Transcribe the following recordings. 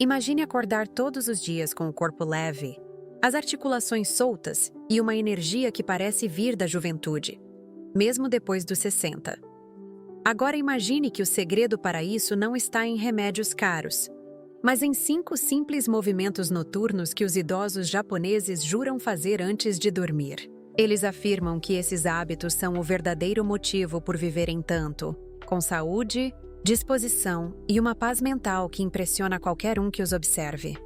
Imagine acordar todos os dias com o corpo leve, as articulações soltas e uma energia que parece vir da juventude, mesmo depois dos 60. Agora imagine que o segredo para isso não está em remédios caros, mas em 5 simples movimentos noturnos que os idosos japoneses juram fazer antes de dormir. Eles afirmam que esses hábitos são o verdadeiro motivo por viverem tanto, com saúde, disposição e uma paz mental que impressiona qualquer um que os observe.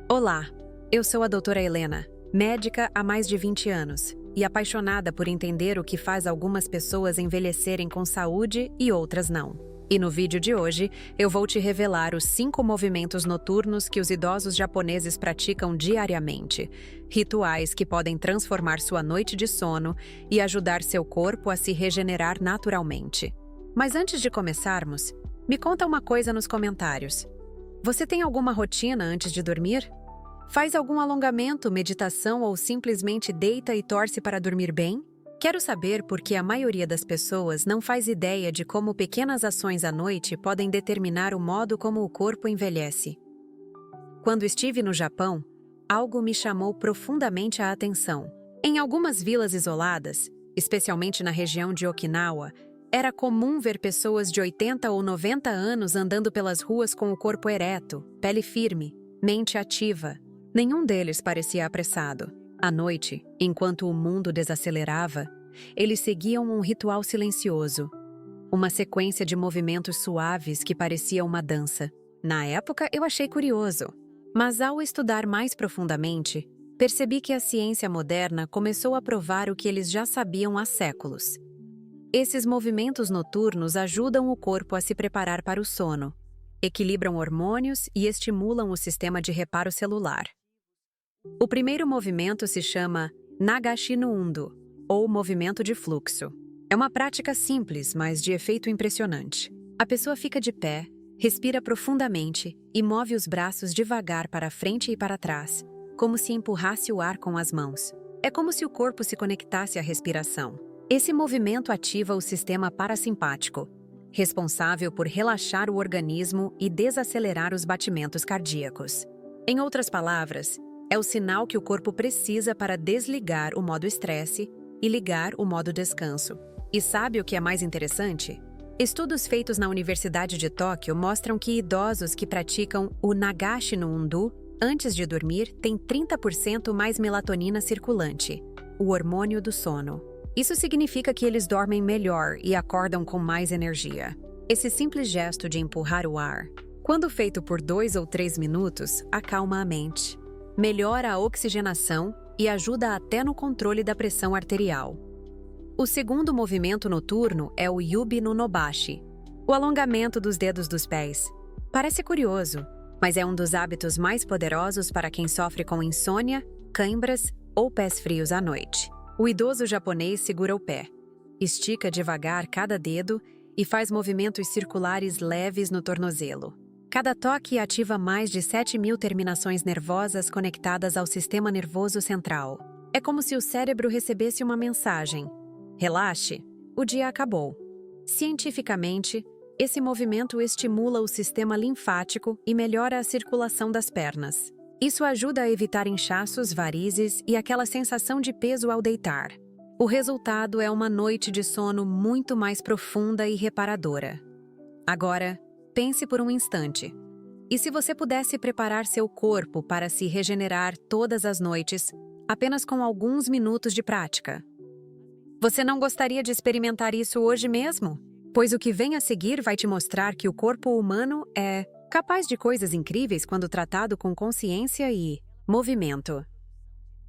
Olá, eu sou a doutora Helena, médica há mais de 20 anos e apaixonada por entender o que faz algumas pessoas envelhecerem com saúde e outras não. E no vídeo de hoje, eu vou te revelar os 5 movimentos noturnos que os idosos japoneses praticam diariamente, rituais que podem transformar sua noite de sono e ajudar seu corpo a se regenerar naturalmente. Mas antes de começarmos, me conta uma coisa nos comentários. Você tem alguma rotina antes de dormir? Faz algum alongamento, meditação ou simplesmente deita e torce para dormir bem? Quero saber porque a maioria das pessoas não faz ideia de como pequenas ações à noite podem determinar o modo como o corpo envelhece. Quando estive no Japão, algo me chamou profundamente a atenção. Em algumas vilas isoladas, especialmente na região de Okinawa, era comum ver pessoas de 80 ou 90 anos andando pelas ruas com o corpo ereto, pele firme, mente ativa. Nenhum deles parecia apressado. À noite, enquanto o mundo desacelerava, eles seguiam um ritual silencioso, uma sequência de movimentos suaves que parecia uma dança. Na época, eu achei curioso, mas ao estudar mais profundamente, percebi que a ciência moderna começou a provar o que eles já sabiam há séculos. Esses movimentos noturnos ajudam o corpo a se preparar para o sono, equilibram hormônios e estimulam o sistema de reparo celular. O primeiro movimento se chama Nagashi no Undo, ou movimento de fluxo. É uma prática simples, mas de efeito impressionante. A pessoa fica de pé, respira profundamente e move os braços devagar para frente e para trás, como se empurrasse o ar com as mãos. É como se o corpo se conectasse à respiração. Esse movimento ativa o sistema parasimpático, responsável por relaxar o organismo e desacelerar os batimentos cardíacos. Em outras palavras, é o sinal que o corpo precisa para desligar o modo estresse e ligar o modo descanso. E sabe o que é mais interessante? Estudos feitos na Universidade de Tóquio mostram que idosos que praticam o Nagashi no Undo antes de dormir têm 30% mais melatonina circulante, o hormônio do sono. Isso significa que eles dormem melhor e acordam com mais energia. Esse simples gesto de empurrar o ar, quando feito por 2 ou 3 minutos, acalma a mente, melhora a oxigenação e ajuda até no controle da pressão arterial. O segundo movimento noturno é o Yubi no Nobashi, o alongamento dos dedos dos pés. Parece curioso, mas é um dos hábitos mais poderosos para quem sofre com insônia, cãibras ou pés frios à noite. O idoso japonês segura o pé, estica devagar cada dedo e faz movimentos circulares leves no tornozelo. Cada toque ativa mais de 7.000 terminações nervosas conectadas ao sistema nervoso central. É como se o cérebro recebesse uma mensagem: relaxe, o dia acabou. Cientificamente, esse movimento estimula o sistema linfático e melhora a circulação das pernas. Isso ajuda a evitar inchaços, varizes e aquela sensação de peso ao deitar. O resultado é uma noite de sono muito mais profunda e reparadora. Agora, pense por um instante. E se você pudesse preparar seu corpo para se regenerar todas as noites, apenas com alguns minutos de prática? Você não gostaria de experimentar isso hoje mesmo? Pois o que vem a seguir vai te mostrar que o corpo humano é capaz de coisas incríveis quando tratado com consciência e movimento.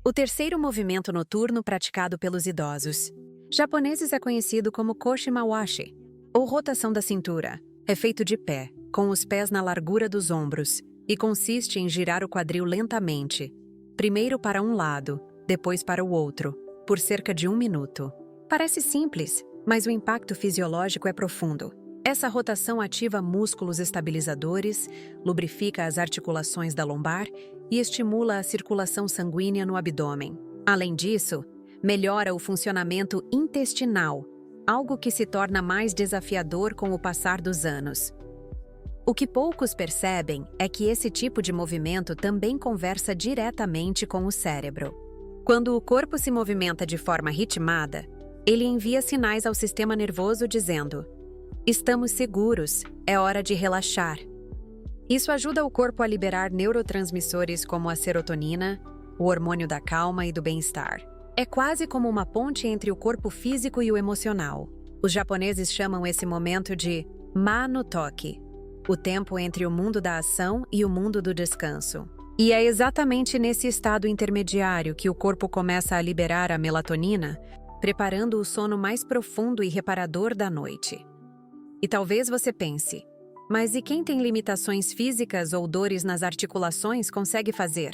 O terceiro movimento noturno praticado pelos idosos japoneses é conhecido como Koshimawashi, ou rotação da cintura. É feito de pé, com os pés na largura dos ombros, e consiste em girar o quadril lentamente, primeiro para um lado, depois para o outro, por cerca de 1 minuto. Parece simples, mas o impacto fisiológico é profundo. Essa rotação ativa músculos estabilizadores, lubrifica as articulações da lombar e estimula a circulação sanguínea no abdômen. Além disso, melhora o funcionamento intestinal, algo que se torna mais desafiador com o passar dos anos. O que poucos percebem é que esse tipo de movimento também conversa diretamente com o cérebro. Quando o corpo se movimenta de forma ritmada, ele envia sinais ao sistema nervoso dizendo: "Estamos seguros, é hora de relaxar." Isso ajuda o corpo a liberar neurotransmissores como a serotonina, o hormônio da calma e do bem-estar. É quase como uma ponte entre o corpo físico e o emocional. Os japoneses chamam esse momento de ma no toki, o tempo entre o mundo da ação e o mundo do descanso. E é exatamente nesse estado intermediário que o corpo começa a liberar a melatonina, preparando o sono mais profundo e reparador da noite. E talvez você pense: mas e quem tem limitações físicas ou dores nas articulações consegue fazer?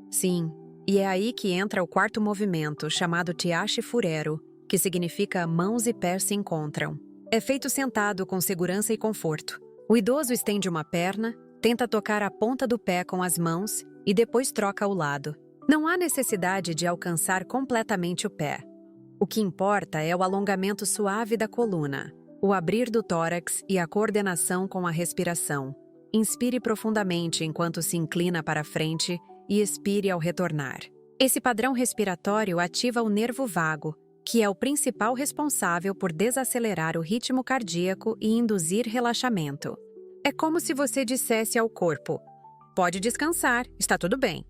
Sim, e é aí que entra o quarto movimento, chamado Tiashi Furero, que significa mãos e pés se encontram. É feito sentado com segurança e conforto. O idoso estende uma perna, tenta tocar a ponta do pé com as mãos e depois troca o lado. Não há necessidade de alcançar completamente o pé. O que importa é o alongamento suave da coluna, o abrir do tórax e a coordenação com a respiração. Inspire profundamente enquanto se inclina para frente e expire ao retornar. Esse padrão respiratório ativa o nervo vago, que é o principal responsável por desacelerar o ritmo cardíaco e induzir relaxamento. É como se você dissesse ao corpo: "Pode descansar, está tudo bem."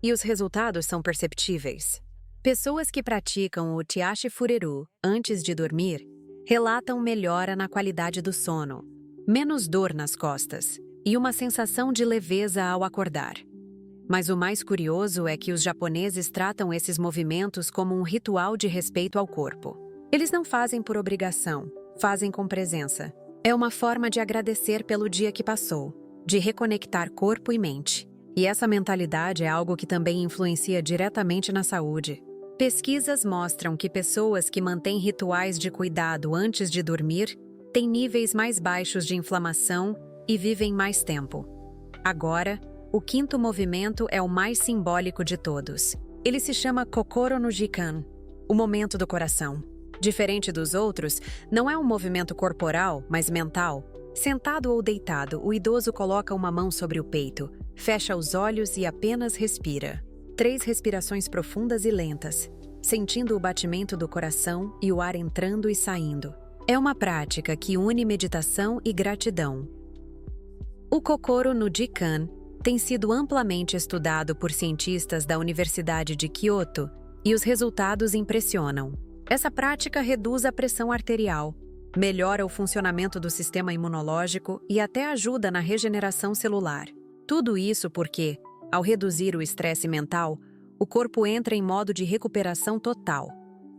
E os resultados são perceptíveis. Pessoas que praticam o Tiashi Fureru antes de dormir relatam melhora na qualidade do sono, menos dor nas costas e uma sensação de leveza ao acordar. Mas o mais curioso é que os japoneses tratam esses movimentos como um ritual de respeito ao corpo. Eles não fazem por obrigação, fazem com presença. É uma forma de agradecer pelo dia que passou, de reconectar corpo e mente. E essa mentalidade é algo que também influencia diretamente na saúde. Pesquisas mostram que pessoas que mantêm rituais de cuidado antes de dormir têm níveis mais baixos de inflamação e vivem mais tempo. Agora, o quinto movimento é o mais simbólico de todos. Ele se chama Kokoro no Jikan, o momento do coração. Diferente dos outros, não é um movimento corporal, mas mental. Sentado ou deitado, o idoso coloca uma mão sobre o peito, fecha os olhos e apenas respira. 3 respirações profundas e lentas, sentindo o batimento do coração e o ar entrando e saindo. É uma prática que une meditação e gratidão. O Kokoro no Jikan tem sido amplamente estudado por cientistas da Universidade de Kyoto e os resultados impressionam. Essa prática reduz a pressão arterial, melhora o funcionamento do sistema imunológico e até ajuda na regeneração celular. Tudo isso porque, ao reduzir o estresse mental, o corpo entra em modo de recuperação total.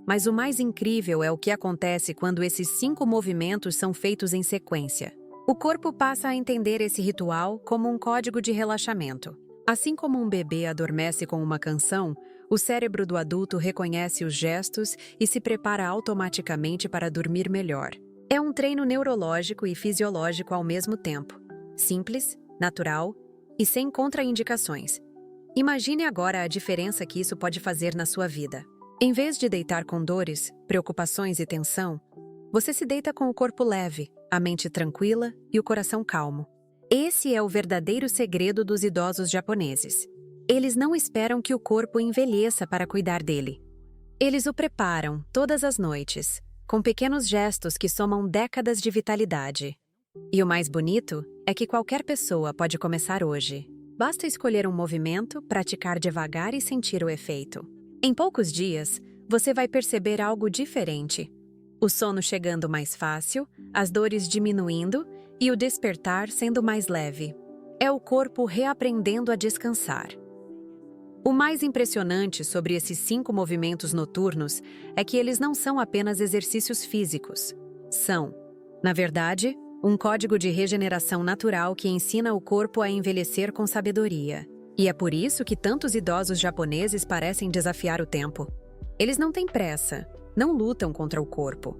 Mas o mais incrível é o que acontece quando esses 5 movimentos são feitos em sequência. O corpo passa a entender esse ritual como um código de relaxamento. Assim como um bebê adormece com uma canção, o cérebro do adulto reconhece os gestos e se prepara automaticamente para dormir melhor. É um treino neurológico e fisiológico ao mesmo tempo. Simples, natural e sem contraindicações. Imagine agora a diferença que isso pode fazer na sua vida. Em vez de deitar com dores, preocupações e tensão, você se deita com o corpo leve, a mente tranquila e o coração calmo. Esse é o verdadeiro segredo dos idosos japoneses. Eles não esperam que o corpo envelheça para cuidar dele. Eles o preparam todas as noites, com pequenos gestos que somam décadas de vitalidade. E o mais bonito é que qualquer pessoa pode começar hoje. Basta escolher um movimento, praticar devagar e sentir o efeito. Em poucos dias, você vai perceber algo diferente. O sono chegando mais fácil, as dores diminuindo e o despertar sendo mais leve. É o corpo reaprendendo a descansar. O mais impressionante sobre esses 5 movimentos noturnos é que eles não são apenas exercícios físicos. São, na verdade, um código de regeneração natural que ensina o corpo a envelhecer com sabedoria. E é por isso que tantos idosos japoneses parecem desafiar o tempo. Eles não têm pressa, não lutam contra o corpo.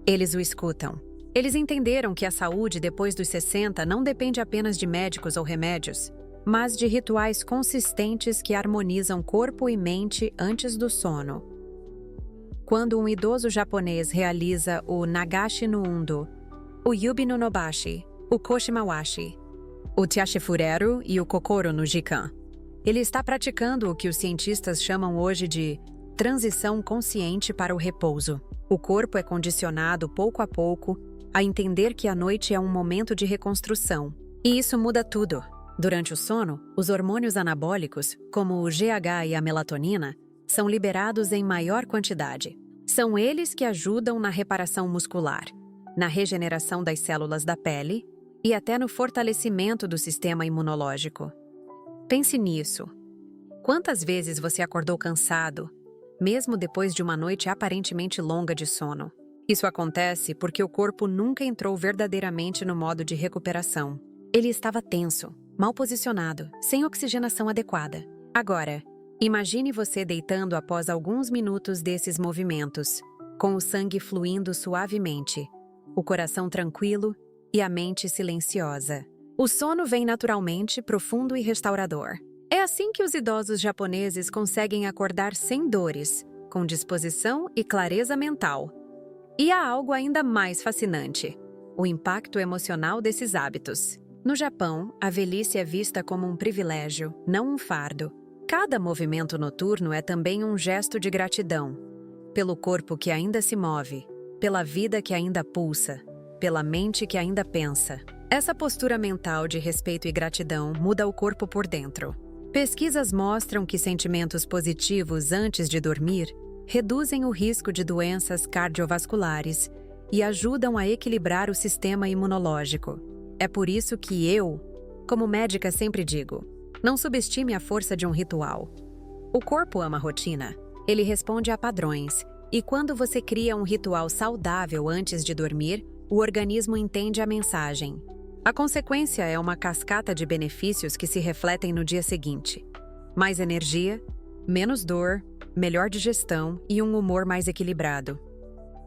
Eles o escutam. Eles entenderam que a saúde depois dos 60 não depende apenas de médicos ou remédios, mas de rituais consistentes que harmonizam corpo e mente antes do sono. Quando um idoso japonês realiza o Nagashi no Undo, o Yubi no Nobashi, o Koshimawashi, o Tiashifurero e o Kokoro no Jikan. Ele está praticando o que os cientistas chamam hoje de transição consciente para o repouso. O corpo é condicionado pouco a pouco a entender que a noite é um momento de reconstrução. E isso muda tudo. Durante o sono, os hormônios anabólicos, como o GH e a melatonina, são liberados em maior quantidade. São eles que ajudam na reparação muscular, na regeneração das células da pele e até no fortalecimento do sistema imunológico. Pense nisso. Quantas vezes você acordou cansado, mesmo depois de uma noite aparentemente longa de sono? Isso acontece porque o corpo nunca entrou verdadeiramente no modo de recuperação. Ele estava tenso, mal posicionado, sem oxigenação adequada. Agora, imagine você deitando após alguns minutos desses movimentos, com o sangue fluindo suavemente, o coração tranquilo e a mente silenciosa. O sono vem naturalmente, profundo e restaurador. É assim que os idosos japoneses conseguem acordar sem dores, com disposição e clareza mental. E há algo ainda mais fascinante: o impacto emocional desses hábitos. No Japão, a velhice é vista como um privilégio, não um fardo. Cada movimento noturno é também um gesto de gratidão, pelo corpo que ainda se move, pela vida que ainda pulsa, pela mente que ainda pensa. Essa postura mental de respeito e gratidão muda o corpo por dentro. Pesquisas mostram que sentimentos positivos antes de dormir reduzem o risco de doenças cardiovasculares e ajudam a equilibrar o sistema imunológico. É por isso que eu, como médica, sempre digo: não subestime a força de um ritual. O corpo ama rotina. Ele responde a padrões, e quando você cria um ritual saudável antes de dormir, o organismo entende a mensagem. A consequência é uma cascata de benefícios que se refletem no dia seguinte: mais energia, menos dor, melhor digestão e um humor mais equilibrado.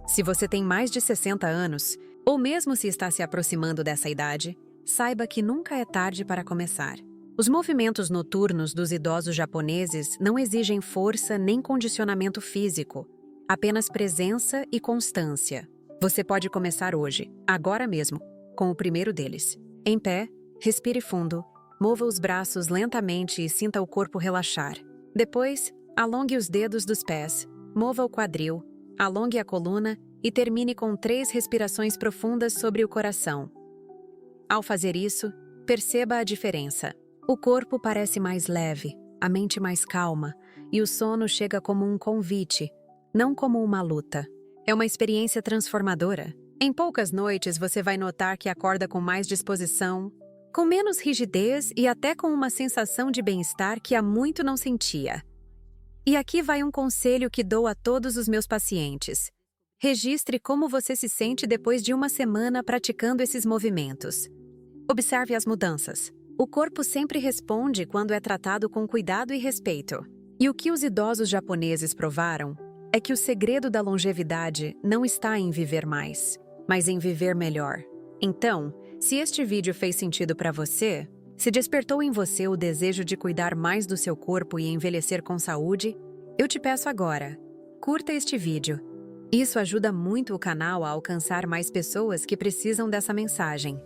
Se você tem mais de 60 anos, ou mesmo se está se aproximando dessa idade, saiba que nunca é tarde para começar. Os movimentos noturnos dos idosos japoneses não exigem força nem condicionamento físico, apenas presença e constância. Você pode começar hoje, agora mesmo, com o primeiro deles. Em pé, respire fundo, mova os braços lentamente e sinta o corpo relaxar. Depois, alongue os dedos dos pés, mova o quadril, alongue a coluna e termine com 3 respirações profundas sobre o coração. Ao fazer isso, perceba a diferença. O corpo parece mais leve, a mente mais calma, e o sono chega como um convite, não como uma luta. É uma experiência transformadora. Em poucas noites você vai notar que acorda com mais disposição, com menos rigidez e até com uma sensação de bem-estar que há muito não sentia. E aqui vai um conselho que dou a todos os meus pacientes. Registre como você se sente depois de uma semana praticando esses movimentos. Observe as mudanças. O corpo sempre responde quando é tratado com cuidado e respeito. E o que os idosos japoneses provaram é que o segredo da longevidade não está em viver mais, mas em viver melhor. Então, se este vídeo fez sentido para você, se despertou em você o desejo de cuidar mais do seu corpo e envelhecer com saúde, eu te peço agora, curta este vídeo. Isso ajuda muito o canal a alcançar mais pessoas que precisam dessa mensagem.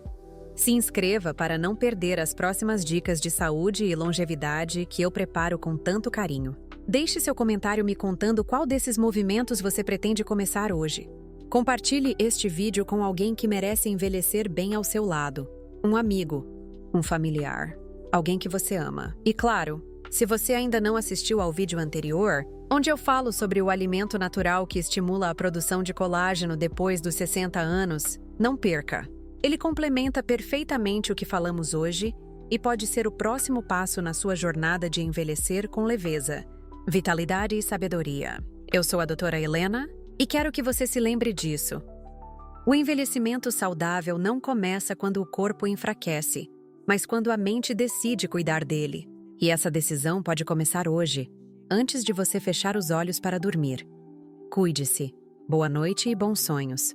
Se inscreva para não perder as próximas dicas de saúde e longevidade que eu preparo com tanto carinho. Deixe seu comentário me contando qual desses movimentos você pretende começar hoje. Compartilhe este vídeo com alguém que merece envelhecer bem ao seu lado. Um amigo, um familiar, alguém que você ama. E claro, se você ainda não assistiu ao vídeo anterior, onde eu falo sobre o alimento natural que estimula a produção de colágeno depois dos 60 anos, não perca. Ele complementa perfeitamente o que falamos hoje e pode ser o próximo passo na sua jornada de envelhecer com leveza, vitalidade e sabedoria. Eu sou a doutora Helena e quero que você se lembre disso. O envelhecimento saudável não começa quando o corpo enfraquece, mas quando a mente decide cuidar dele. E essa decisão pode começar hoje, antes de você fechar os olhos para dormir. Cuide-se. Boa noite e bons sonhos.